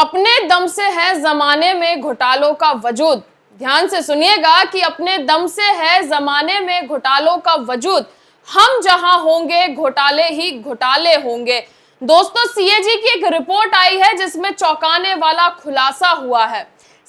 अपने दम से है जमाने में घोटालों का वजूद। ध्यान से सुनिएगा कि अपने दम से है जमाने में घोटालों का वजूद। हम जहां होंगे घोटाले ही घोटाले होंगे। दोस्तों, सीएजी की एक रिपोर्ट आई है जिसमें चौंकाने वाला खुलासा हुआ है।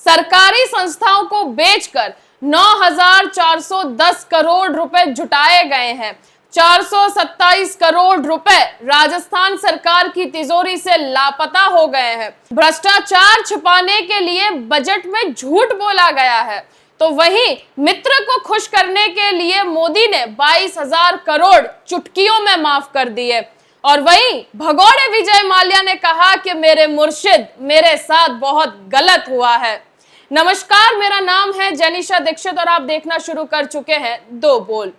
सरकारी संस्थाओं को बेचकर 9,410 करोड़ रुपए जुटाए गए हैं। 427 करोड़ रुपए राजस्थान सरकार की तिजोरी से लापता हो गए हैं। भ्रष्टाचार छिपाने के लिए बजट में झूठ बोला गया है, तो वहीं मित्र को खुश करने के लिए मोदी ने 22,000 करोड़ चुटकियों में माफ कर दिए। और वहीं भगोड़े विजय माल्या ने कहा कि मेरे मुर्शिद मेरे साथ बहुत गलत हुआ है। नमस्कार, मेरा नाम है जनीशा दीक्षित और आप देखना शुरू कर चुके हैं दो बोल।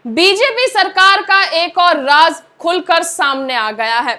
बीजेपी सरकार का एक और राज खुलकर सामने आ गया है।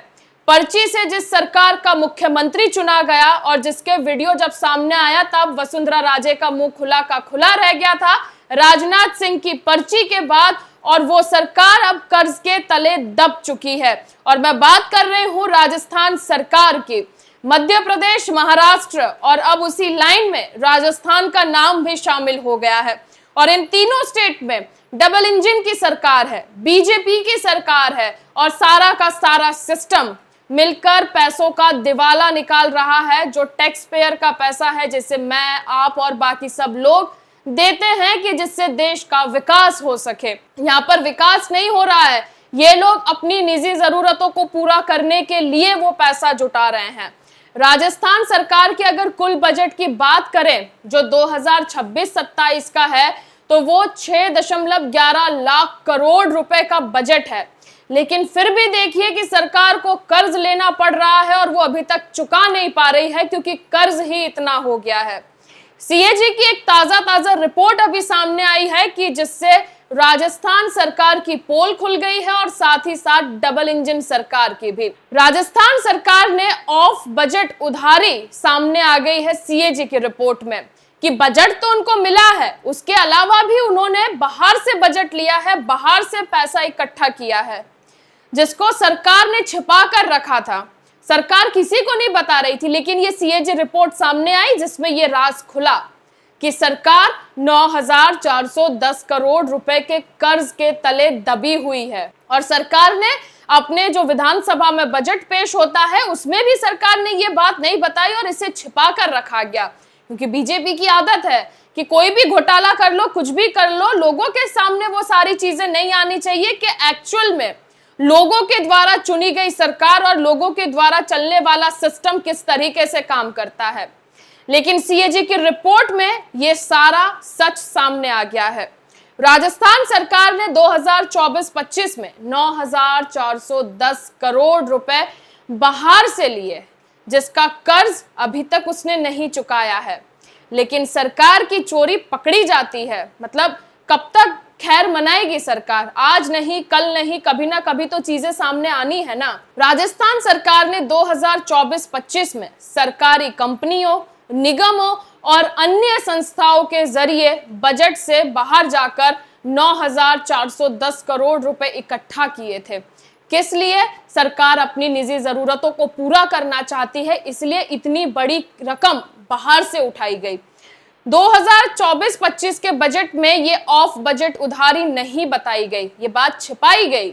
पर्ची से जिस सरकार का मुख्यमंत्री चुना गया और जिसके वीडियो जब सामने आया तब वसुंधरा राजे का मुंह खुला का खुला रह गया था राजनाथ सिंह की पर्ची के बाद, और वो सरकार अब कर्ज के तले दब चुकी है। और मैं बात कर रही हूं राजस्थान सरकार की। मध्य प्रदेश, महाराष्ट्र और अब उसी लाइन में राजस्थान का नाम भी शामिल हो गया है। और इन तीनों स्टेट में डबल इंजन की सरकार है, बीजेपी की सरकार है और सारा का सारा सिस्टम मिलकर पैसों का दिवाला निकाल रहा है, जो टैक्स पेयर का पैसा है जिसे मैं, आप और बाकी सब लोग देते हैं कि जिससे देश का विकास हो सके। यहाँ पर विकास नहीं हो रहा है, ये लोग अपनी निजी जरूरतों को पूरा करने के लिए वो पैसा जुटा रहे हैं। राजस्थान सरकार की अगर कुल बजट की बात करें जो 2026-27 का है, तो वो 6.11 लाख करोड़ रुपए का बजट है। लेकिन फिर भी देखिए कि सरकार को कर्ज लेना पड़ रहा है और वो अभी तक चुका नहीं पा रही है क्योंकि कर्ज ही इतना हो गया है। सीएजी की एक ताजा रिपोर्ट अभी सामने आई है कि जिससे राजस्थान सरकार की पोल खुल गई है और साथ ही साथ डबल इंजन सरकार की भी। राजस्थान सरकार ने ऑफ बजट उधारी सामने आ गई है सीएजी की रिपोर्ट में कि बजट तो उनको मिला है, उसके अलावा भी उन्होंने बाहर से बजट लिया है, बाहर से पैसा इकट्ठा किया है जिसको सरकार ने छिपा कर रखा था। सरकार किसी को नहीं बता रही थी, लेकिन ये सीएजी रिपोर्ट सामने आई जिसमें ये राज खुला कि सरकार 9,410 करोड़ रुपए के कर्ज के तले दबी हुई है। और सरकार ने अपने जो विधानसभा में बजट पेश होता है उसमें भी सरकार ने ये बात नहीं बताई और इसे छिपा कर रखा गया, क्योंकि बीजेपी की आदत है कि कोई भी घोटाला कर लो, कुछ भी कर लो, लोगों के सामने वो सारी चीजें नहीं आनी चाहिए कि एक्चुअल में लोगों के द्वारा चुनी गई सरकार और लोगों के द्वारा चलने वाला सिस्टम किस तरीके से काम करता है। लेकिन सीएजी की रिपोर्ट में ये सारा सच सामने आ गया है। राजस्थान सरकार ने 2024-25 में 9,410 करोड़ रुपए बाहर से लिए, जिसका कर्ज अभी तक उसने नहीं चुकाया है। लेकिन सरकार की चोरी पकड़ी जाती है, मतलब कब तक खैर मनाएगी सरकार? आज नहीं, कल नहीं, कभी ना कभी तो चीजें सामने आनी है ना। राजस्थान सरकार ने 2024-25 में सरकारी कंपनियों, निगमों और अन्य संस्थाओं के जरिए बजट से बाहर जाकर 9,410 करोड़ रुपए इकट्ठा किए थे। किस लिए? सरकार अपनी निजी जरूरतों को पूरा करना चाहती है, इसलिए इतनी बड़ी रकम बाहर से उठाई गई। 2024-25 के बजट में ये ऑफ बजट उधारी नहीं बताई गई, ये बात छिपाई गई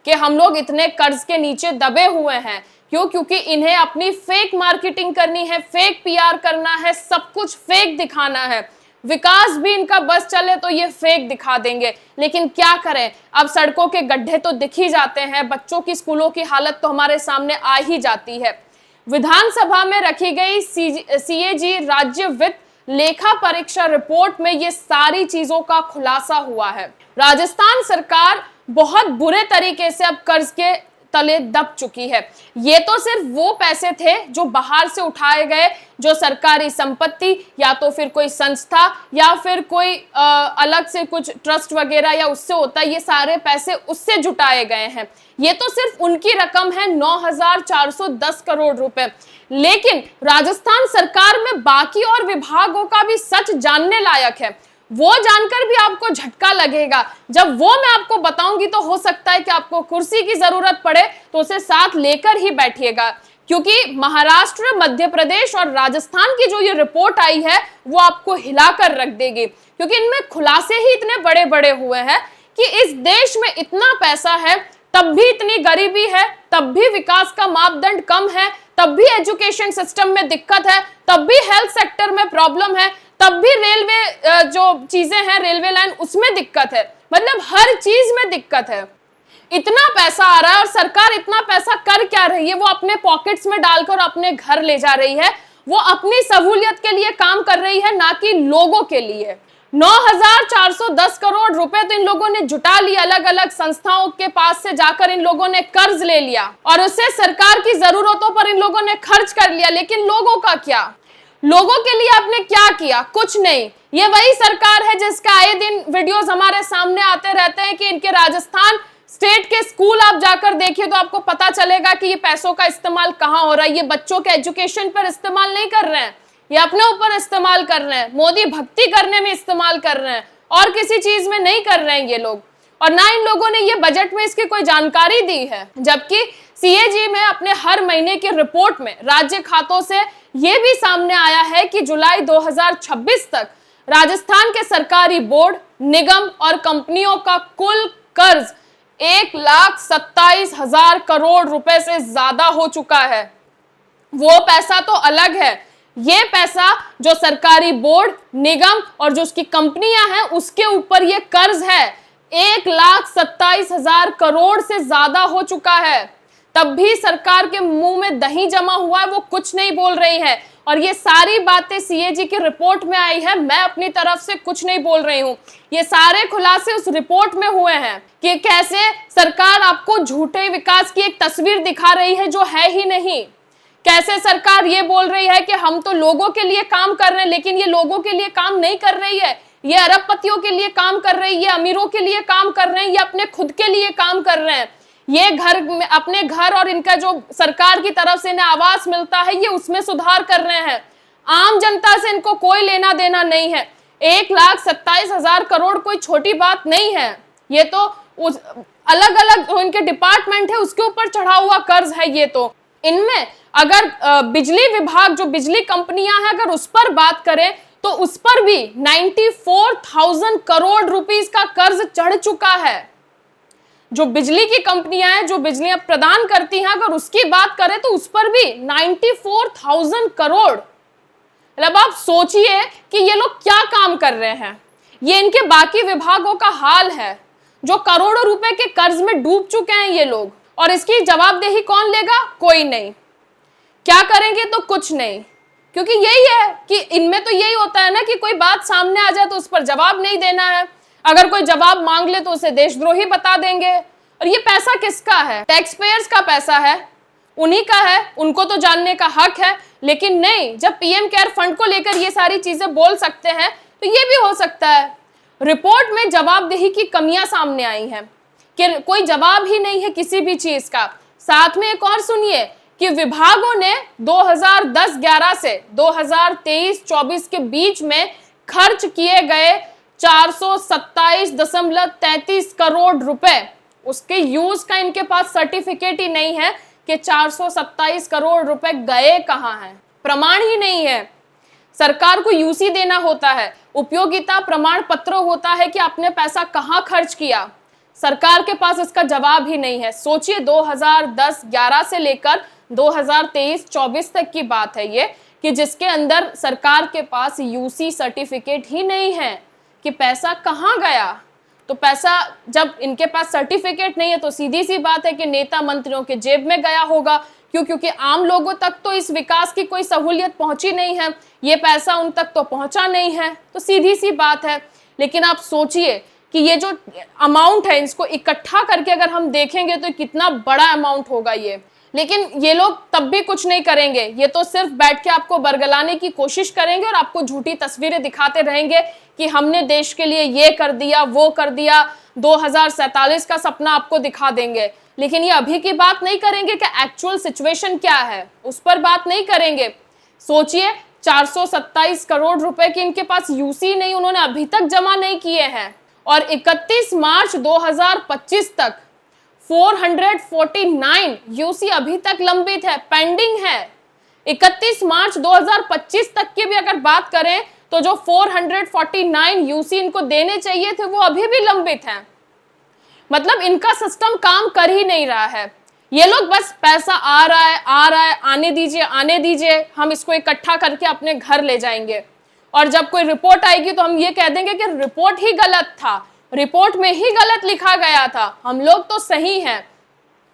कि हम लोग इतने कर्ज के नीचे दबे हुए हैं। क्यों? क्योंकि इन्हें अपनी फेक मार्केटिंग करनी है, फेक पीआर करना है, सब कुछ फेक दिखाना है। विकास भी इनका बस चले तो ये फेक दिखा देंगे। लेकिन क्या करें, अब सड़कों के गड्ढे तो दिख ही जाते हैं, बच्चों की स्कूलों की हालत तो हमारे सामने आ ही जाती है। विधानसभा में रखी गई सीएजी राज्य वित्त लेखा परीक्षा रिपोर्ट में ये सारी चीजों का खुलासा हुआ है। राजस्थान सरकार बहुत बुरे तरीके से अब कर्ज के तले दब चुकी है। ये तो सिर्फ वो पैसे थे जो बाहर से उठाए गए, जो सरकारी संपत्ति या तो फिर कोई संस्था या फिर कोई अलग से कुछ ट्रस्ट वगैरह या उससे होता है, ये सारे पैसे उससे जुटाए गए हैं। ये तो सिर्फ उनकी रकम है 9,410 करोड़ रुपए। लेकिन राजस्थान सरकार में बाकी और विभागों का भी सच जानने लायक है। वो जानकर भी आपको झटका लगेगा। जब वो मैं आपको बताऊंगी तो हो सकता है कि आपको कुर्सी की जरूरत पड़े तो उसे साथ लेकर ही बैठिएगा, क्योंकि महाराष्ट्र, मध्य प्रदेश और राजस्थान की जो ये रिपोर्ट आई है वो आपको हिलाकर रख देगी, क्योंकि इनमें खुलासे ही इतने बड़े बड़े हुए हैं कि इस देश में इतना पैसा है, तब भी इतनी गरीबी है, तब भी विकास का मापदंड कम है, तब भी एजुकेशन सिस्टम में दिक्कत है, तब भी हेल्थ सेक्टर में प्रॉब्लम है, तब भी रेलवे जो चीजें हैं, रेलवे लाइन, उसमें दिक्कत है। मतलब हर चीज में दिक्कत है। इतना पैसा आ रहा है और सरकार इतना पैसा कर क्या रही है? वो अपने पॉकेट्स में डालकर अपने घर ले जा रही है। वो अपनी सहूलियत के लिए काम कर रही है, ना कि लोगों के लिए। 9,410 करोड़ रुपए तो इन लोगों ने जुटा लिया, अलग अलग संस्थाओं के पास से जाकर इन लोगों ने कर्ज ले लिया और उससे सरकार की जरूरतों पर इन लोगों ने खर्च कर लिया। लेकिन लोगों का क्या? लोगों के लिए आपने क्या किया? कुछ नहीं। ये वही सरकार है जिसका आए दिन वीडियोस हमारे सामने आते रहते हैं कि इनके राजस्थान स्टेट के स्कूल आप जाकर देखिए तो आपको पता चलेगा कि ये पैसों का इस्तेमाल कहां हो रहा है। ये बच्चों के एजुकेशन पर इस्तेमाल नहीं कर रहे हैं, ये अपने ऊपर इस्तेमाल कर रहे हैं, मोदी भक्ति करने में इस्तेमाल कर रहे हैं, और किसी चीज में नहीं कर रहे हैं ये लोग। और ना इन लोगों ने ये बजट में इसकी कोई जानकारी दी है, जबकि सीएजी में अपने हर महीने की रिपोर्ट में राज्य खातों से ये भी सामने आया है कि जुलाई 2026 तक राजस्थान के सरकारी बोर्ड, निगम और कंपनियों का कुल कर्ज 1,27,000 करोड़ रुपए से ज्यादा हो चुका है। वो पैसा तो अलग है, ये पैसा जो सरकारी बोर्ड, निगम और जो उसकी कंपनियां हैं उसके ऊपर ये कर्ज है, 1,27,000 करोड़ से ज्यादा हो चुका है। तब भी सरकार के मुंह में दही जमा हुआ है, वो कुछ नहीं बोल रही है। और ये सारी बातें सीएजी की रिपोर्ट में आई है, मैं अपनी तरफ से कुछ नहीं बोल रही हूं। ये सारे खुलासे उस रिपोर्ट में हुए हैं कि कैसे सरकार आपको झूठे विकास की एक तस्वीर दिखा रही है जो है ही नहीं। कैसे सरकार ये बोल रही है कि हम तो लोगों के लिए काम कर रहे हैं, लेकिन ये लोगों के लिए काम नहीं कर रही है, ये अरबपतियों के लिए काम कर रही है, ये अमीरों के लिए काम कर रहे हैं, ये अपने खुद के लिए काम कर रहे हैं। ये घर में अपने घर और इनका जो सरकार की तरफ से इन्हें आवास मिलता है, ये उसमें सुधार कर रहे हैं। आम जनता से इनको कोई लेना देना नहीं है। 1,27,000 करोड़ कोई छोटी बात नहीं है। ये तो उस अलग अलग जो इनके डिपार्टमेंट है उसके ऊपर चढ़ा हुआ कर्ज है। ये तो इनमें अगर बिजली विभाग, जो बिजली कंपनियां हैं, अगर उस पर बात करें तो उस पर भी 94,000 करोड़ रुपीस का कर्ज चढ़ चुका है। जो बिजली की कंपनियां हैं, जो बिजलियां प्रदान करती हैं, अगर उसकी बात करें तो उस पर भी 94,000 करोड़। मतलब आप सोचिए कि ये लोग क्या काम कर रहे हैं। ये इनके बाकी विभागों का हाल है जो करोड़ों रुपए के कर्ज में डूब चुके हैं ये लोग। और इसकी जवाबदेही कौन लेगा? कोई नहीं। क्या करेंगे? तो कुछ नहीं। क्योंकि यही है कि इनमें तो यही होता है ना कि कोई बात सामने आ जाए तो उस पर जवाब नहीं देना है, अगर कोई जवाब मांग ले तो उसे देशद्रोही बता देंगे। और ये पैसा किसका है? टैक्स पेयर्स का पैसा है, उन्हीं का है, उनको तो जानने का हक है। लेकिन नहीं, जब पीएम केयर फंड को लेकर ये सारी चीजें बोल सकते हैं तो ये भी हो सकता है। रिपोर्ट में जवाबदेही की कमियां सामने आई हैं कि कोई जवाब ही नहीं है किसी भी चीज का। साथ में एक और सुनिए कि विभागों ने 2010-11 से 2023-24 के बीच में खर्च किए गए 427.33 करोड़ रुपए, उसके यूज का इनके पास सर्टिफिकेट ही नहीं है कि 427 करोड़ रुपए गए कहां हैं, प्रमाण ही नहीं है। सरकार को यूसी देना होता है, उपयोगिता प्रमाण पत्र होता है कि आपने पैसा कहां खर्च किया। सरकार के पास इसका जवाब ही नहीं है। सोचिए 2010-11 से लेकर 2023-24 तक की बात है ये, कि जिसके अंदर सरकार के पास यूसी सर्टिफिकेट ही नहीं है कि पैसा कहां गया। तो पैसा जब इनके पास सर्टिफिकेट नहीं है तो सीधी सी बात है कि नेता मंत्रियों के जेब में गया होगा। क्यों? क्योंकि आम लोगों तक तो इस विकास की कोई सहूलियत पहुंची नहीं है, ये पैसा उन तक तो पहुंचा नहीं है, तो सीधी सी बात है। लेकिन आप सोचिए कि ये जो अमाउंट है इसको इकट्ठा करके अगर हम देखेंगे तो कितना बड़ा अमाउंट होगा ये। लेकिन ये लोग तब भी कुछ नहीं करेंगे, ये तो सिर्फ बैठ के आपको बरगलाने की कोशिश करेंगे और आपको झूठी तस्वीरें दिखाते रहेंगे कि हमने देश के लिए ये कर दिया, वो कर दिया, 2047 का सपना आपको दिखा देंगे। लेकिन ये अभी की बात नहीं करेंगे कि एक्चुअल सिचुएशन क्या है, उस पर बात नहीं करेंगे। सोचिए 427 करोड़ रुपए की इनके पास यूसी नहीं, उन्होंने अभी तक जमा नहीं किए हैं। और 31 मार्च 2025 तक 449 यूसी अभी तक लंबित है, पेंडिंग है। 31 मार्च 2025 तक की भी अगर बात करें तो जो 449 यूसी इनको देने चाहिए थे वो अभी भी लंबित हैं। मतलब इनका सिस्टम काम कर ही नहीं रहा है। ये लोग बस पैसा आ रहा है, आने दीजिए, हम इसको इकट्ठा करके अपने घर ले जाएंगे। और जब कोई रिपोर्ट आएगी तो हम ये कह देंगे कि रिपोर्ट ही गलत था, रिपोर्ट में ही गलत लिखा गया था, हम लोग तो सही हैं।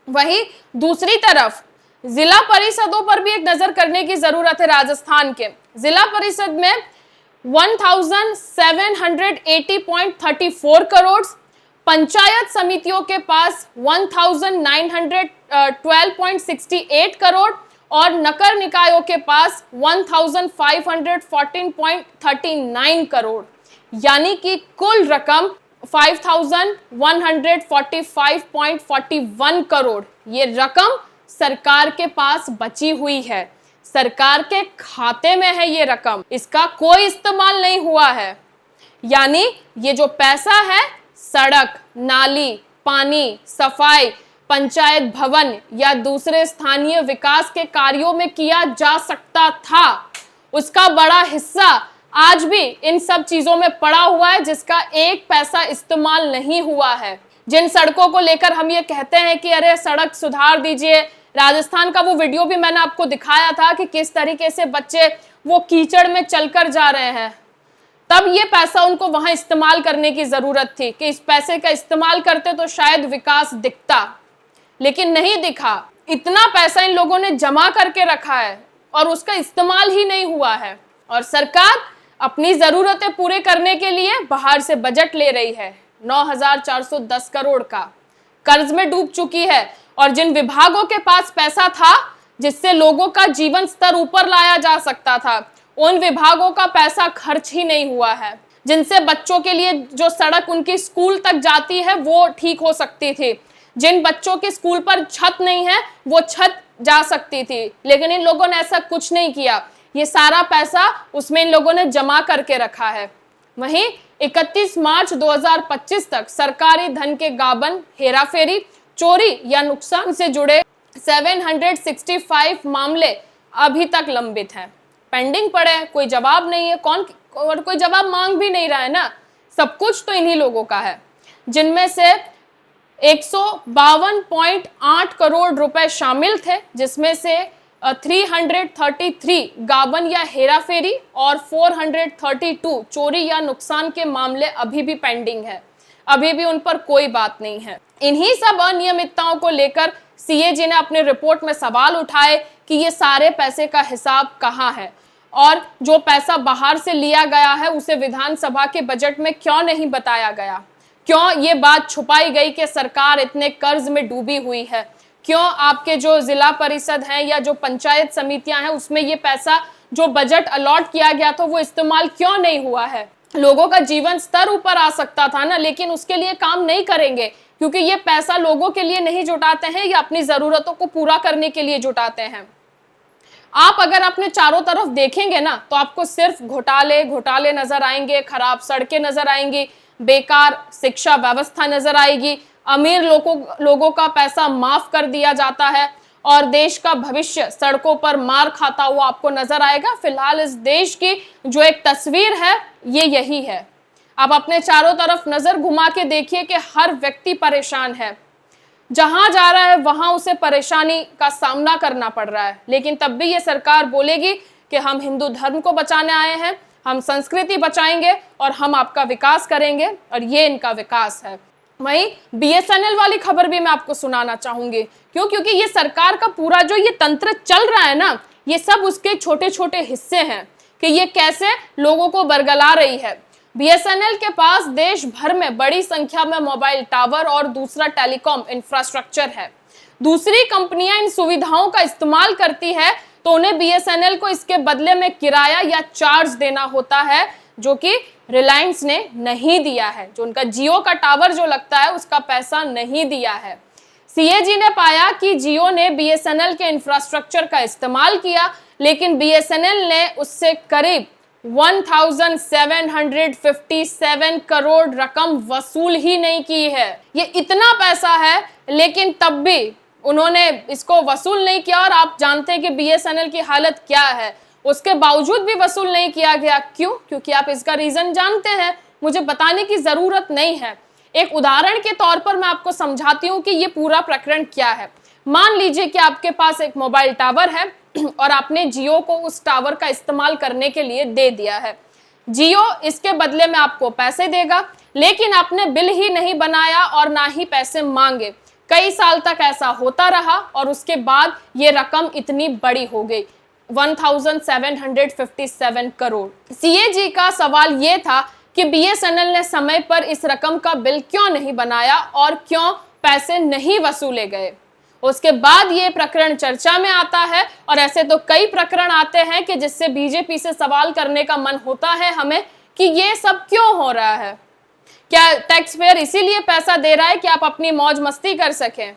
वहीं दूसरी तरफ जिला परिषदों पर भी एक नजर करने की जरूरत है। राजस्थान के जिला परिषद में 1780.34 करोड़, पंचायत समितियों के पास 1912.68 करोड़ और नगर निकायों के पास 1514.39 करोड़, यानी कि कुल रकम 5145.41 करोड़ ये रकम सरकार के पास बची हुई है, सरकार के खाते में है ये रकम, इसका कोई इस्तेमाल नहीं हुआ है। यानी ये जो पैसा है सड़क, नाली, पानी, सफाई, पंचायत भवन या दूसरे स्थानीय विकास के कार्यों में किया जा सकता था, उसका बड़ा हिस्सा आज भी इन सब चीजों में पड़ा हुआ है जिसका एक पैसा इस्तेमाल नहीं हुआ है। जिन सड़कों को लेकर हम ये कहते हैं कि अरे सड़क सुधार दीजिए, राजस्थान का वो वीडियो भी मैंने आपको दिखाया था कि किस तरीके से बच्चे वो कीचड़ में चलकर जा रहे हैं, तब ये पैसा उनको वहां इस्तेमाल करने की जरूरत थी कि इस पैसे का इस्तेमाल करते तो शायद विकास दिखता, लेकिन नहीं दिखा। इतना पैसा इन लोगों ने जमा करके रखा है और उसका इस्तेमाल ही नहीं हुआ है। और सरकार अपनी जरूरतें पूरे करने के लिए बाहर से बजट ले रही है, 9410 करोड़ का, कर्ज में डूब चुकी है। और जिन विभागों के पास पैसा था जिससे लोगों का जीवन स्तर ऊपर लाया जा सकता था, उन विभागों का पैसा खर्च ही नहीं हुआ है। जिनसे बच्चों के लिए जो सड़क उनकी स्कूल तक जाती है वो ठीक हो सकती थी, जिन बच्चों के स्कूल पर छत नहीं है वो छत जा सकती थी, लेकिन इन लोगों ने ऐसा कुछ नहीं किया। ये सारा पैसा उसमें इन लोगों ने जमा करके रखा है। वहीं 31 मार्च 2025 तक सरकारी धन के गाबन, हेराफेरी, चोरी या नुकसान से जुड़े 765 मामले अभी तक लंबित हैं, पेंडिंग पड़े हैं, कोई जवाब नहीं है। और कोई जवाब मांग भी नहीं रहा है ना, सब कुछ तो इन्हीं लोगों का है। जिनमें से 152.8 करोड़ रुपए शामिल थे, जिसमें से 333 गाबन या हेराफेरी और 432 चोरी या नुकसान के मामले अभी भी पेंडिंग है, अभी भी उन पर कोई बात नहीं है। इन्हीं सब अनियमितताओं को लेकर सीएजी ने अपने रिपोर्ट में सवाल उठाए कि ये सारे पैसे का हिसाब कहाँ है और जो पैसा बाहर से लिया गया है उसे विधानसभा के बजट में क्यों नहीं बताया गया, क्यों ये बात छुपाई गई कि सरकार इतने कर्ज में डूबी हुई है, क्यों आपके जो जिला परिषद हैं या जो पंचायत समितियां हैं उसमें ये पैसा जो बजट अलॉट किया गया था वो इस्तेमाल क्यों नहीं हुआ है। लोगों का जीवन स्तर ऊपर आ सकता था ना, लेकिन उसके लिए काम नहीं करेंगे क्योंकि ये पैसा लोगों के लिए नहीं जुटाते हैं या अपनी जरूरतों को पूरा करने के लिए जुटाते हैं। आप अगर अपने चारों तरफ देखेंगे ना तो आपको सिर्फ घोटाले नजर आएंगे, खराब सड़कें नजर आएंगी, बेकार शिक्षा व्यवस्था नजर आएगी, अमीर लोगों का पैसा माफ कर दिया जाता है और देश का भविष्य सड़कों पर मार खाता हुआ आपको नजर आएगा। फिलहाल इस देश की जो एक तस्वीर है ये यही है। आप अपने चारों तरफ नजर घुमा के देखिए कि हर व्यक्ति परेशान है, जहां जा रहा है वहां उसे परेशानी का सामना करना पड़ रहा है, लेकिन तब भी ये सरकार बोलेगी कि हम हिंदू धर्म को बचाने आए हैं, हम संस्कृति बचाएंगे और हम आपका विकास करेंगे, और ये इनका विकास है। वहीं बीएसएनएल वाली खबर भी मैं आपको सुनाना चाहूंगी, क्योंकि ये सरकार का पूरा जो ये तंत्र चल रहा है ना, ये सब उसके छोटे छोटे हिस्से हैं कि ये कैसे लोगों को बरगला रही है। बीएसएनएल के पास देश भर में बड़ी संख्या में मोबाइल टावर और दूसरा टेलीकॉम इंफ्रास्ट्रक्चर है। दूसरी कंपनियां इन सुविधाओं का इस्तेमाल करती है तो उन्हें बीएसएनएल को इसके बदले में किराया या चार्ज देना होता है, जो कि रिलायंस ने नहीं दिया है। जो उनका जियो का टावर जो लगता है उसका पैसा नहीं दिया है। सीएजी ने पाया कि जियो ने बीएसएनएल के इंफ्रास्ट्रक्चर का इस्तेमाल किया, लेकिन बीएसएनएल ने उससे करीब 1757 करोड़ रकम वसूल ही नहीं की है। ये इतना पैसा है, लेकिन तब भी उन्होंने इसको वसूल नहीं किया। और आप जानते हैं कि बीएसएनएल की हालत क्या है, उसके बावजूद भी वसूल नहीं किया गया। क्यों? क्योंकि आप इसका रीजन जानते हैं, मुझे बताने की जरूरत नहीं है। एक उदाहरण के तौर पर मैं आपको समझाती हूँ कि ये पूरा प्रकरण क्या है। मान लीजिए कि आपके पास एक मोबाइल टावर है और आपने जियो को उस टावर का इस्तेमाल करने के लिए दे दिया है। जियो इसके बदले में आपको पैसे देगा, लेकिन आपने बिल ही नहीं बनाया और ना ही पैसे मांगे। कई साल तक ऐसा होता रहा और उसके बाद ये रकम इतनी बड़ी हो गई, 1757 करोड़। सीएजी का सवाल ये था कि बीएसएनएल ने समय पर इस रकम का बिल क्यों नहीं बनाया और क्यों पैसे नहीं वसूले गए। उसके बाद ये प्रकरण चर्चा में आता है, और ऐसे तो कई प्रकरण आते हैं कि जिससे बीजेपी से सवाल करने का मन होता है हमें कि ये सब क्यों हो रहा है। क्या टैक्स पेयर इसीलिए पैसा दे रहा है कि आप अपनी मौज मस्ती कर सकें?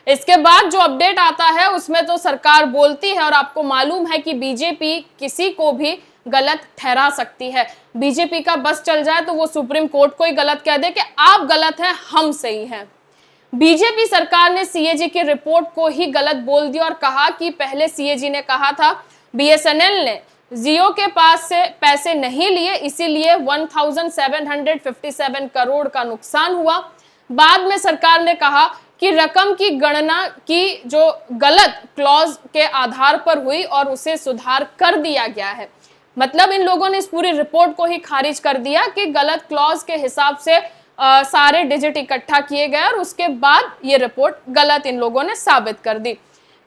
इसके बाद जो अपडेट आता है उसमें तो सरकार बोलती है, और आपको मालूम है कि बीजेपी किसी को भी गलत ठहरा सकती है। बीजेपी का बस चल जाए तो वो सुप्रीम कोर्ट को ही गलत कह दे कि आप गलत हैं, हम सही हैं। बीजेपी सरकार ने सीएजी की रिपोर्ट को ही गलत बोल दिया और कहा कि पहले सीएजी ने कहा था बीएसएनएल ने जियो के पास से पैसे नहीं लिए, इसीलिए 1757 करोड़ का नुकसान हुआ। बाद में सरकार ने कहा कि रकम की गणना की जो गलत क्लॉज के आधार पर हुई और उसे सुधार कर दिया गया है। मतलब इन लोगों ने इस पूरी रिपोर्ट को ही खारिज कर दिया कि गलत क्लॉज के हिसाब से सारे डिजिट इकट्ठा किए गए और उसके बाद ये रिपोर्ट गलत इन लोगों ने साबित कर दी।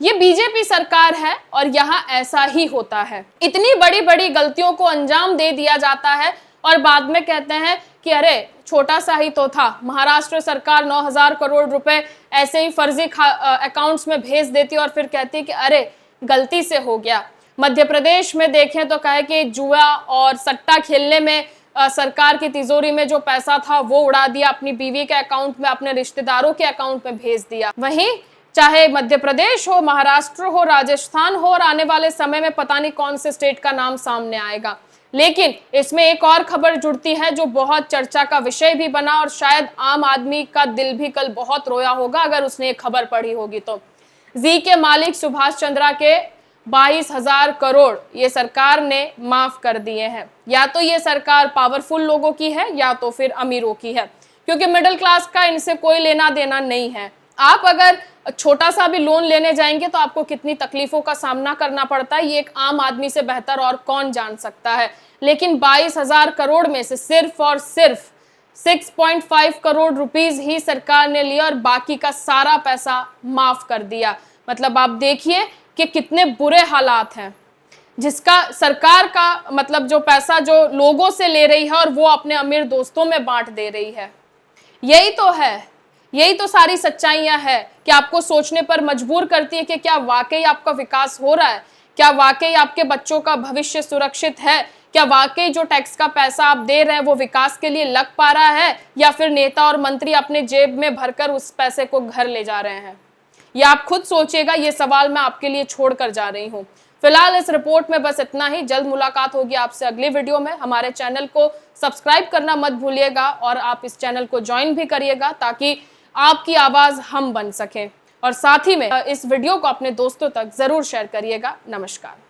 ये बीजेपी सरकार है और यहाँ ऐसा ही होता है। इतनी बड़ी बड़ी गलतियों को अंजाम दे दिया जाता है और बाद में कहते हैं कि अरे छोटा सा ही तो था। महाराष्ट्र सरकार 9,000 करोड़ रुपए ऐसे ही फर्जी अकाउंट्स में भेज देती और फिर कहती कि अरे गलती से हो गया। मध्य प्रदेश में देखें तो कहे कि जुआ और सट्टा खेलने में सरकार की तिजोरी में जो पैसा था वो उड़ा दिया, अपनी बीवी के अकाउंट में, अपने रिश्तेदारों के अकाउंट में भेज दिया। वहीं चाहे मध्य प्रदेश हो, महाराष्ट्र हो, राजस्थान हो, और आने वाले समय में पता नहीं कौन से स्टेट का नाम सामने आएगा। लेकिन इसमें एक और खबर जुड़ती है जो बहुत चर्चा का विषय भी बना, और शायद आम आदमी का दिल भी कल बहुत रोया होगा अगर उसने एक खबर पढ़ी होगी तो। जी के मालिक सुभाष चंद्रा के 22,000 करोड़ ये सरकार ने माफ कर दिए हैं। या तो ये सरकार पावरफुल लोगों की है या तो फिर अमीरों की है, क्योंकि मिडिल क्लास का इनसे कोई लेना देना नहीं है। आप अगर छोटा सा भी लोन लेने जाएंगे तो आपको कितनी तकलीफों का सामना करना पड़ता है, ये एक आम आदमी से बेहतर और कौन जान सकता है। लेकिन 22,000 करोड़ में से सिर्फ और सिर्फ 6.5 करोड़ रुपीस ही सरकार ने लिया और बाकी का सारा पैसा माफ कर दिया। मतलब आप देखिए कि कितने बुरे हालात हैं, जिसका सरकार का मतलब जो पैसा जो लोगों से ले रही है और वो अपने अमीर दोस्तों में बांट दे रही है। यही तो है, यही तो सारी सच्चाइयां हैं कि आपको सोचने पर मजबूर करती है कि क्या वाकई आपका विकास हो रहा है, क्या वाकई आपके बच्चों का भविष्य सुरक्षित है, क्या वाकई जो टैक्स का पैसा आप दे रहे हैं वो विकास के लिए लग पा रहा है, या फिर नेता और मंत्री अपने जेब में भरकर उस पैसे को घर ले जा रहे हैं। ये आप खुद सोचिएगा, ये सवाल मैं आपके लिए छोड़ कर जा रही हूँ। फिलहाल इस रिपोर्ट में बस इतना ही। जल्द मुलाकात होगी आपसे अगली वीडियो में। हमारे चैनल को सब्सक्राइब करना मत भूलिएगा और आप इस चैनल को ज्वाइन भी करिएगा ताकि आपकी आवाज हम बन सकें। और साथ ही में इस वीडियो को अपने दोस्तों तक जरूर शेयर करिएगा। नमस्कार।